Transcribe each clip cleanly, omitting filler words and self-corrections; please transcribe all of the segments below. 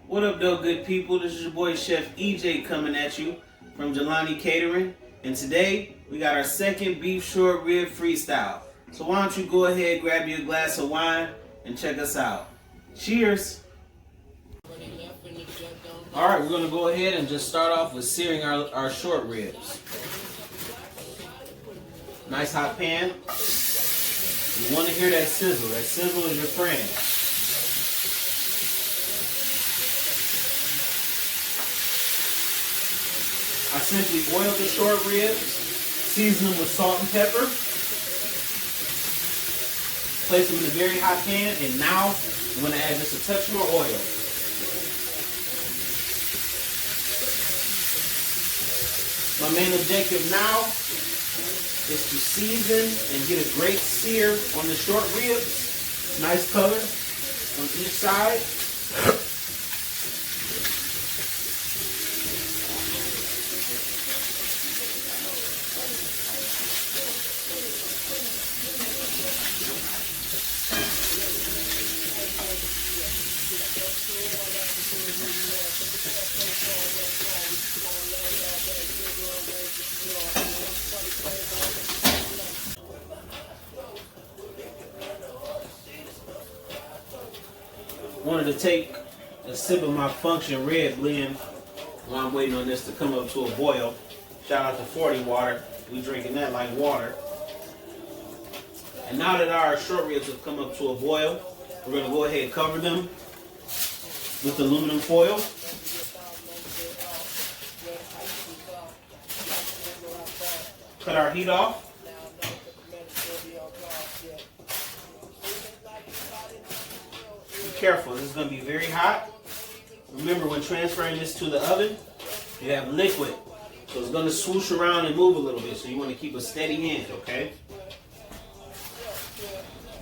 What up, though, good people? This is your boy Chef EJ coming at you from Jelani Catering, and today we got our second beef short rib freestyle. So why don't you go ahead, grab you a glass of wine, and check us out. Cheers! All right, we're gonna go ahead and just start off with searing our short ribs. Nice hot pan. You want to hear that sizzle. That sizzle is your friend. I simply oil the short ribs, season them with salt and pepper, place them in a very hot pan, and now I'm going to add just a touch more oil. My main objective now is to season and get a great sear on the short ribs. Nice color on each side. Wanted to take a sip of my Function Red blend while I'm waiting on this to come up to a boil. Shout out to 40 water. We drinking that like water. And now that our short ribs have come up to a boil, we're going to go ahead and cover them with aluminum foil. Cut our heat off. Be careful, this is going to be very hot. Remember, when transferring this to the oven, you have liquid. So it's going to swoosh around and move a little bit. So you want to keep a steady hand, okay?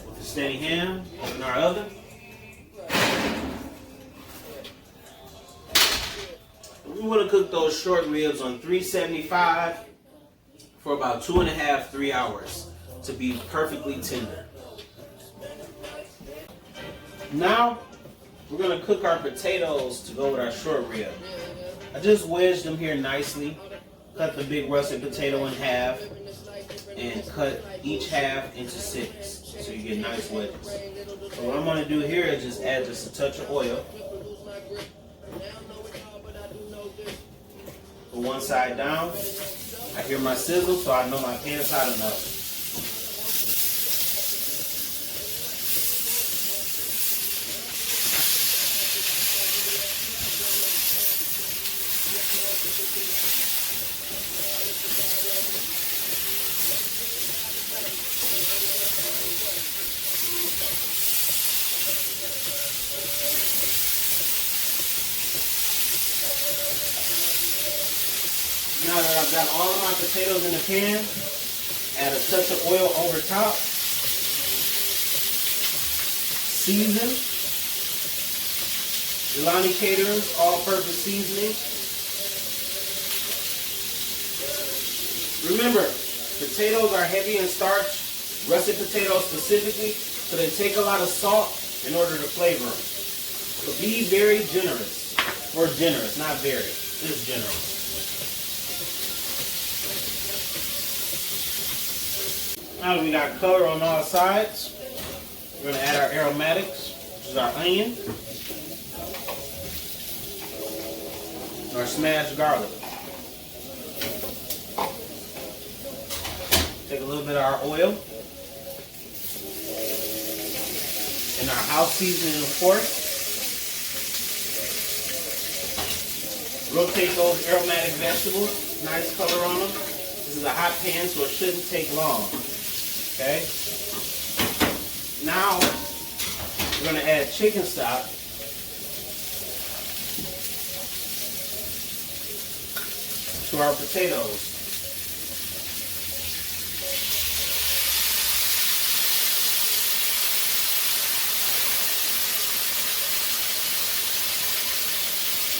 With a steady hand, open our oven. We want to cook those short ribs on 375 for about 2.5 to 3 hours to be perfectly tender. Now, we're going to cook our potatoes to go with our short rib. I just wedged them here nicely. Cut the big russet potato in half and cut each half into 6 so you get nice wedges. So what I'm going to do here is just add just a touch of oil. Put one side down. I hear my sizzle, so I know my pan's hot enough. Now that I've got all of my potatoes in the pan, add a touch of oil over top. Season. Jelani Catering's all-purpose seasoning. Remember, potatoes are heavy in starch, russet potatoes specifically, so they take a lot of salt in order to flavor them. So be very generous. Or generous, not very, just generous. Now that we got color on all sides, we're going to add our aromatics, which is our onion, and our smashed garlic. Take a little bit of our oil, and our house seasoning, of course. Rotate those aromatic vegetables, nice color on them. This is a hot pan, so it shouldn't take long. Okay. Now we're going to add chicken stock to our potatoes.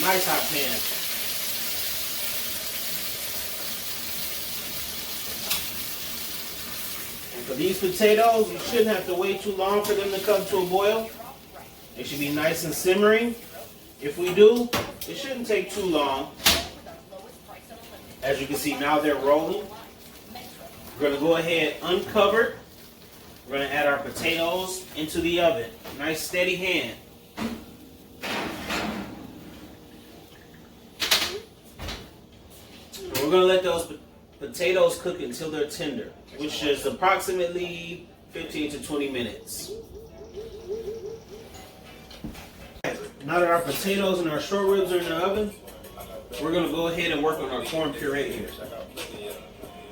Nice hot pan. And for these potatoes, you shouldn't have to wait too long for them to come to a boil. They should be nice and simmering. If we do, it shouldn't take too long. As you can see, now they're rolling. We're going to go ahead, uncover. We're going to add our potatoes into the oven. Nice steady hand. And we're going to let those potatoes cook until they're tender, which is approximately 15 to 20 minutes. Now that our potatoes and our short ribs are in the oven, we're going to go ahead and work on our corn puree here.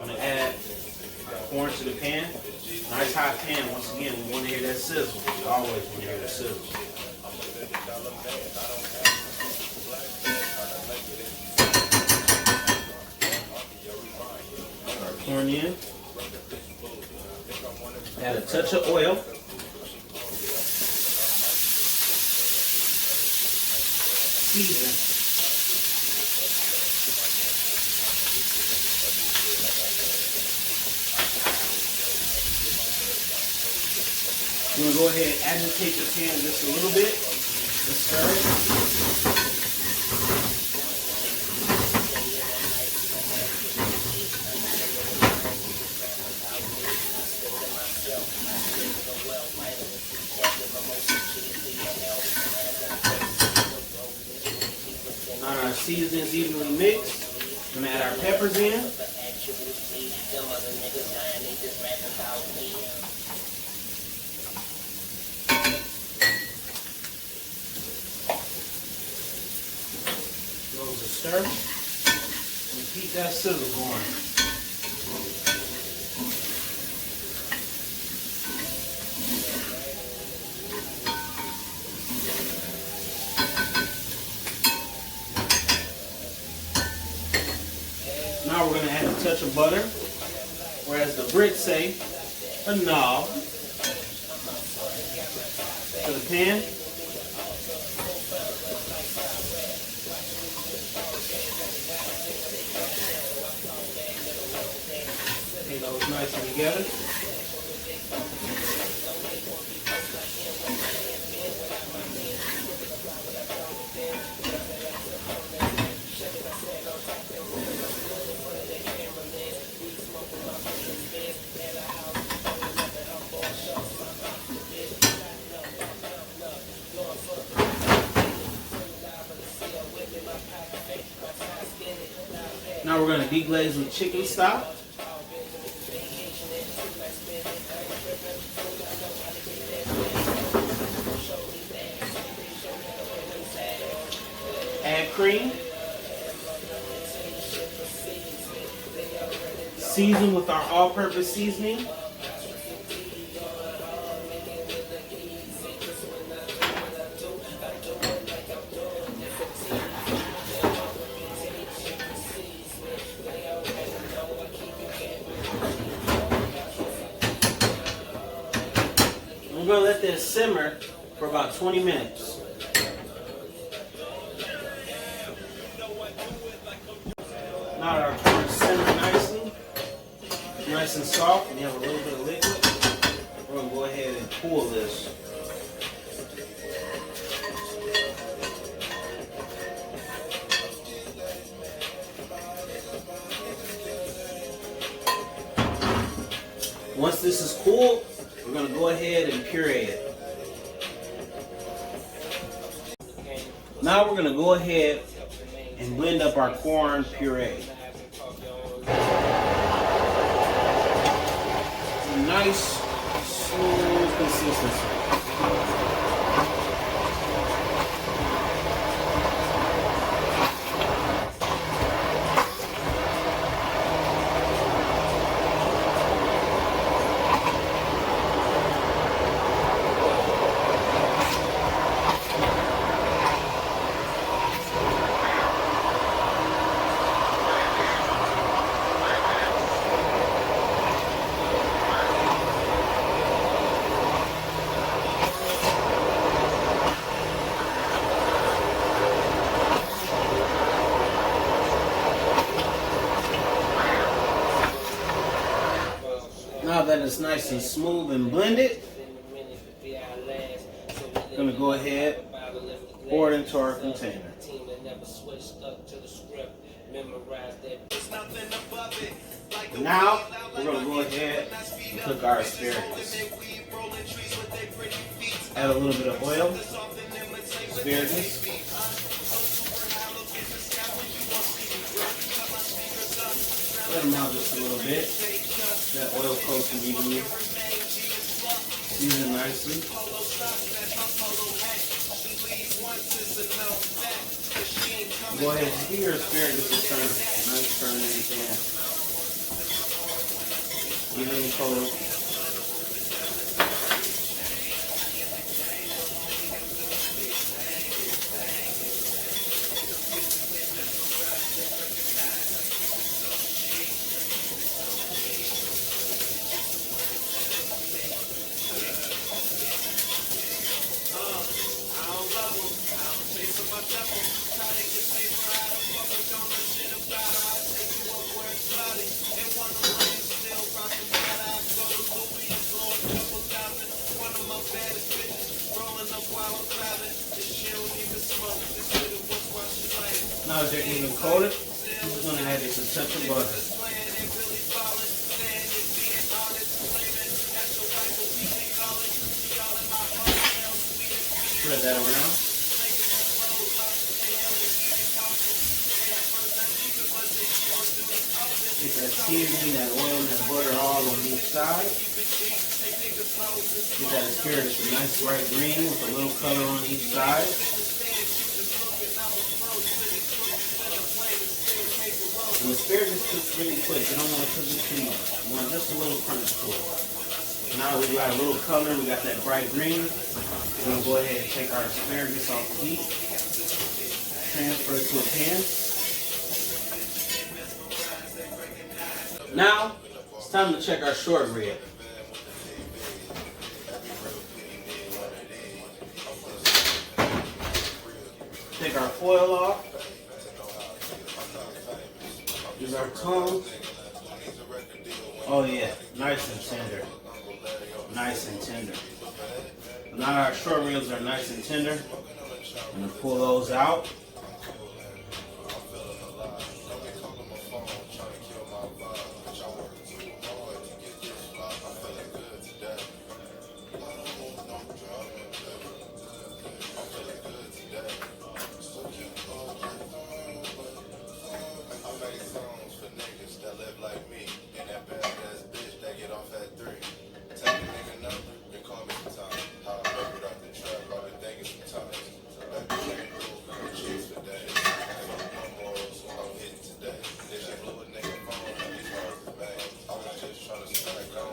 I'm going to add our corn to the pan. Nice hot pan. Once again, we want to hear that sizzle. We always want to hear that sizzle. Put our corn in. Add a touch of oil. Season. We're going to go ahead and agitate the pan just a little bit. Let's stir it. Now our seasoning's evenly mixed. We're going to add our peppers in. A stir and keep that sizzle going. Now we're going to add a touch of butter, or as the Brits say, a knob to the pan. Potatoes nice and together. Now we're going to deglaze with chicken stock. Add cream. Season with our all-purpose seasoning. We're going to let this simmer for about 20 minutes. Now that our corn is simmered nicely, nice and soft, and you have a little bit of liquid, we're going to go ahead and cool this. Once this is cool, we're going to go ahead and puree it. Now we're going to go ahead and blend up our corn puree. Nice, smooth consistency. Now that it's nice and smooth and blended, I'm going to go ahead pour it into our container. Now, we're going to go ahead and cook our asparagus. Add a little bit of oil, asparagus. Let them out just a little bit. That oil coats them evenly. Season nicely. Go ahead and give your asparagus a turn. Nice turn in the pan. Evenly coated. Now that they're even coated, I'm just going to add just a touch of butter. Spread that around. Get that seasoning, that oil, and that butter all on each side. Get that asparagus a nice bright green with a little color on each side. And the asparagus cooks really quick. You don't want to cook it too much. You want just a little crunch to it. Now that we got a little color, we got that bright green. We're going to go ahead and take our asparagus off the heat. Transfer it to a pan. Now, it's time to check our short rib. Take our foil off. Use our tongue. Oh yeah, nice and tender. Nice and tender. Now our short ribs are nice and tender. I'm going to pull those out.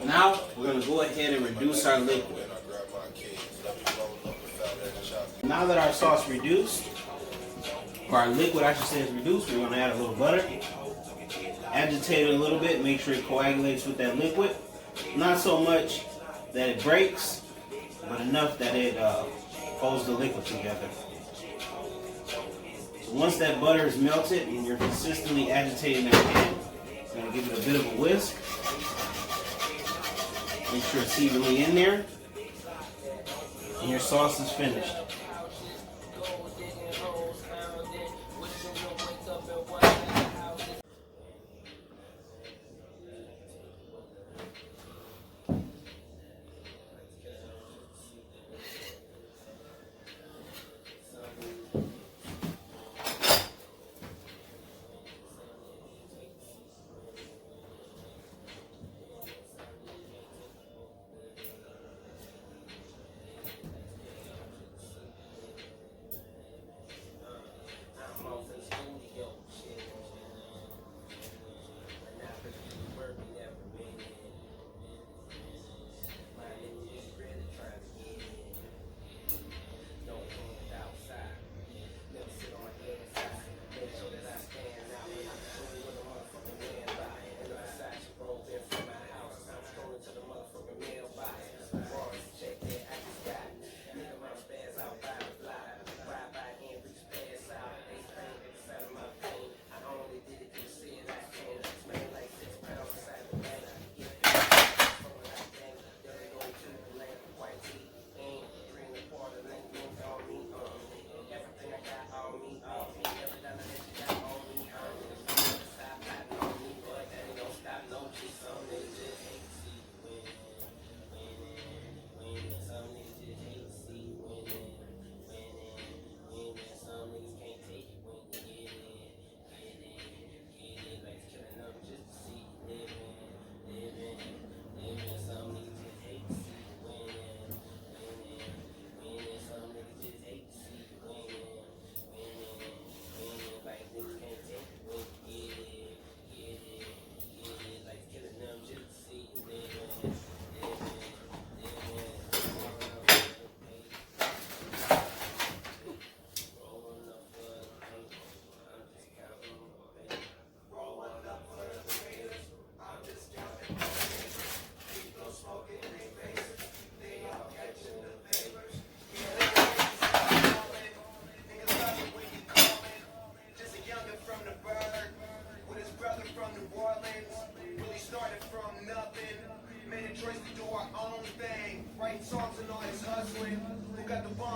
Now, we're going to go ahead and reduce our liquid. Now that our sauce reduced, or our liquid I should say is reduced, we're going to add a little butter. Agitate it a little bit, make sure it coagulates with that liquid. Not so much that it breaks, but enough that it holds the liquid together. So once that butter is melted and you're consistently agitating that pan, you're going to give it a bit of a whisk. Make sure it's evenly in there. And your sauce is finished.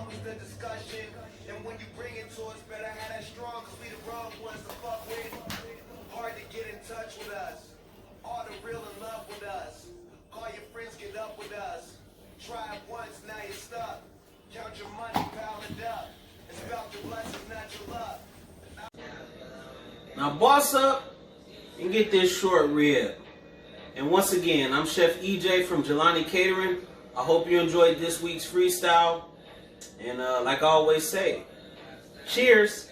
humbles the discussion. And when you bring it to us, better have that strong, cause we the wrong ones to fuck with. Hard to get in touch with us. All the real in love with us. All your friends get up with us. Try it once, now you're stuck. Count your money, pile it up. It's about your blessings, not your luck. Now boss up and get this short rib. And once again, I'm Chef EJ from Jelani Catering. I hope you enjoyed this week's freestyle. And like I always say, cheers.